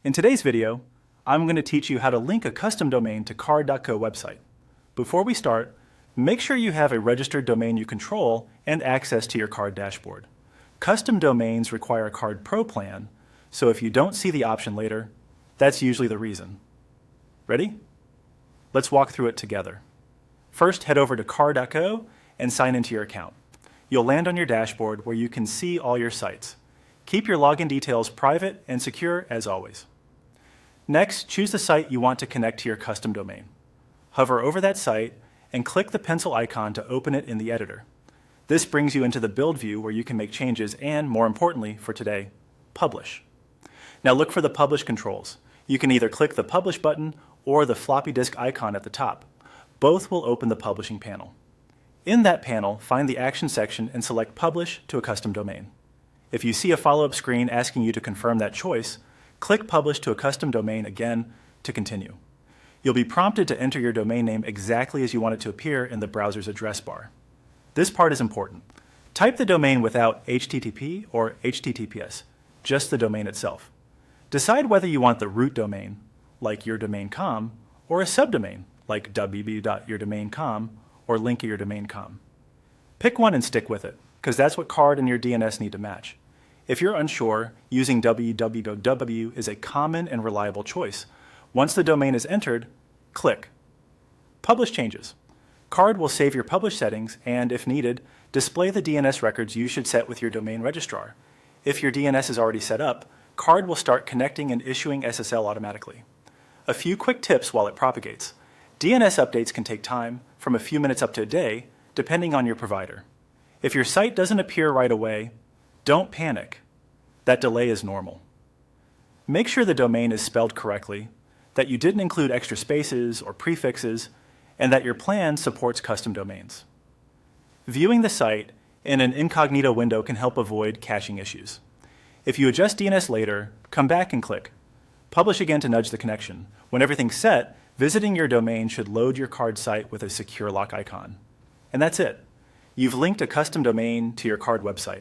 In today's video, I'm going to teach you how to link a custom domain to card.co website. Before we start, make sure you have a registered domain you control and access to your card dashboard. Custom domains require a Card Pro plan, so if you don't see the option later, that's usually the reason. Ready? Let's walk through it together. First, head over to card.co and sign into your account. You'll land on your dashboard where you can see all your sites. Keep your login details private and secure as always. Next, choose the site you want to connect to your custom domain. Hover over that site and click the pencil icon to open it in the editor. This brings you into the build view where you can make changes and, more importantly for today, publish. Now look for the publish controls. You can either click the publish button or the floppy disk icon at the top. Both will open the publishing panel. In that panel, find the action section and select publish to a custom domain. If you see a follow-up screen asking you to confirm that choice, click Publish to a custom domain again to continue. You'll be prompted to enter your domain name exactly as you want it to appear in the browser's address bar. This part is important. Type the domain without HTTP or HTTPS, just the domain itself. Decide whether you want the root domain, like yourdomain.com, or a subdomain, like www.yourdomain.com or link.yourdomain.com. Pick one and stick with it, because that's what card and your DNS need to match. If you're unsure, using www is a common and reliable choice. Once the domain is entered, click. Publish changes. Card will save your publish settings and, if needed, display the DNS records you should set with your domain registrar. If your DNS is already set up, Card will start connecting and issuing SSL automatically. A few quick tips while it propagates. DNS updates can take time, from a few minutes up to a day, depending on your provider. If your site doesn't appear right away, don't panic. That delay is normal. Make sure the domain is spelled correctly, that you didn't include extra spaces or prefixes, and that your plan supports custom domains. Viewing the site in an incognito window can help avoid caching issues. If you adjust DNS later, come back and click. Publish again to nudge the connection. When everything's set, visiting your domain should load your card site with a secure lock icon. And that's it. You've linked a custom domain to your card website.